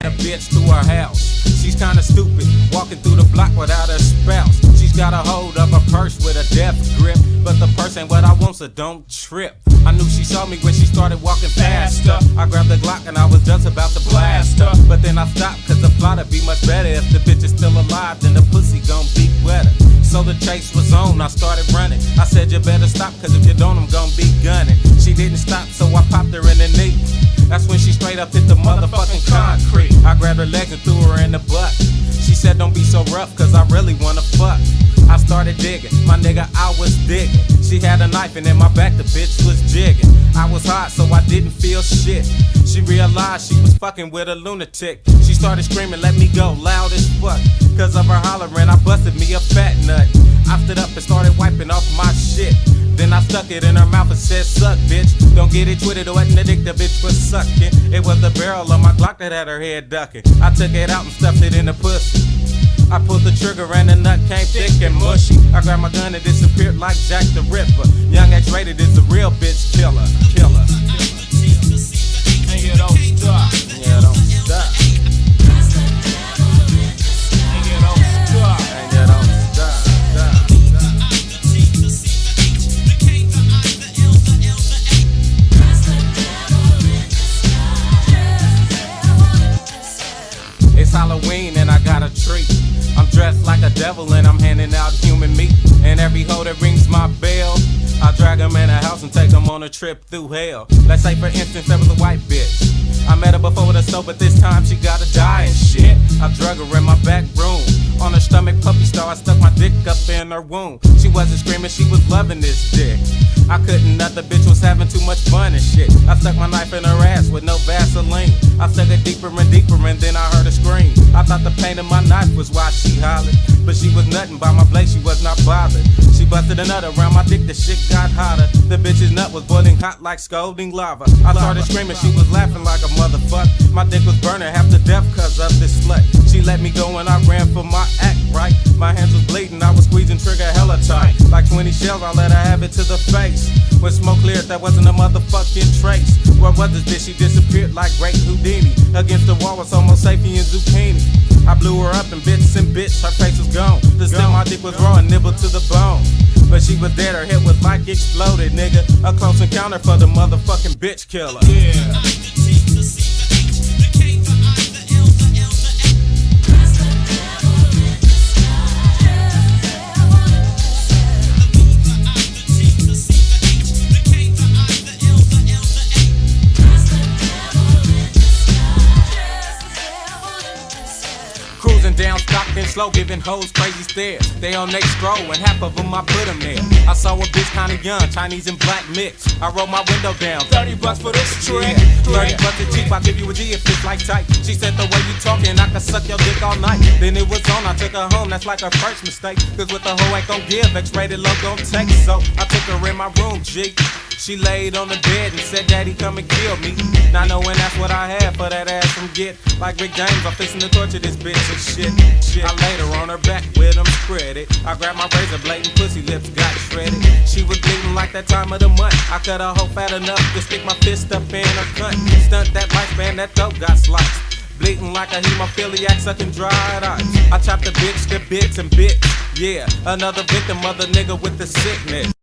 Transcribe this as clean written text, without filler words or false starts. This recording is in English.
a bitch to her house. She's kinda stupid, walking through the block without her spouse. She's got a hold of a purse with a death grip, but the purse ain't what I want, so don't trip. I knew she saw me when she started walking faster. I grabbed the Glock and I was just about to blast her, but then I stopped cause the plot'd be much better. If the bitch is still alive, then the pussy gon' be wetter. So the chase was on, I started running. I said you better stop cause if you don't I'm gon' be gunning. She didn't stop so I popped her in the knee. That's when she straight up hit the motherfucking concrete. I grabbed her legs and threw her in the butt. She said don't be so rough cause I really wanna fuck. I started digging, my nigga I was digging. She had a knife and in my back the bitch was jigging. I was hot so I didn't feel shit. She realized she was fucking with a lunatic. She started screaming let me go loud as fuck. Cause of her hollering I busted me a fat nut. I stood up and started wiping off my shit. Then I stuck it in her mouth and said suck bitch. Don't get it twisted or what the dick the bitch was sucking. It was the barrel of my Glock that had her head ducking. I took it out and stuffed it in the pussy. I pulled the trigger and the nut came thick and mushy. I grabbed my gun and disappeared like Jack the Ripper. Young X-rated is a real bitch killer. Killer. And you don't stop. You don't stop. And you don't stop. And you don't stop. It's Halloween and I got a treat. I'm dressed like a devil and I'm handing out human meat. And every hoe that rings my bell, I drag them in a house and take them on a trip through hell. Let's say for instance there was a white bitch. I met her before with a stove, but this time she gotta die and shit. I drug her in my back room. On her stomach puppy star, I stuck my dick up in her womb. She wasn't screaming, she was loving this dick. I couldn't nut, the bitch was having too much fun and shit. I stuck my knife in her ass with no Vaseline. I stuck it deeper and deeper and then I heard her scream. I thought the pain in my knife was why she hollered. But she was nutting by my blade, she was not bothered. She busted a nut around my dick, the shit got hotter. The bitch's nut was boiling hot like scalding lava. I started screaming, she was laughing like a motherfucker. My dick was burning half to death cause of this slut. She let me go and I ran for my act right. My hands was bleeding, I was squeezing trigger hella tight. Like 20 shells, I let her have it to the face. When smoke cleared, that wasn't a motherfucking trace. Where was this bitch? She disappeared like Great Houdini. Against the wall was Homo sapien zucchini. I blew her up in bits and bits, her face was gone. The stem my dick was raw and nibbled to the bone. But she was dead, her head was like exploded, nigga. A close encounter for the motherfucking bitch killer. Yeah. Cruising down Stockton slow, giving hoes crazy stares. They on they stroll and half of them I put them there. I saw a bitch kinda young, Chinese and black mix. I rolled my window down, 30 bucks for this trick. 30 bucks is cheap, I'll give you a G if it's like tight. She said the way you talking, I can suck your dick all night. Then it was on, I took her home, that's like her first mistake. Cause what the hoe ain't gon' give, X-rated love gon' take. So I took her in my room, G. She laid on the bed and said, Daddy, come and kill me. Not knowing that's what I had for that ass from Get. Like Rick James, I'm fixing to torture this bitch and shit. I laid her on her back with them spread it. I grabbed my razor blade and pussy lips got shredded. She was bleeding like that time of the month. I cut her hoe fat enough to stick my fist up in her cunt. Stunt that lifespan, that dope got sliced. Bleeding like a hemophiliac sucking dried ice. I chopped the bitch to bits and bits. Yeah, another victim of the nigga with the sickness.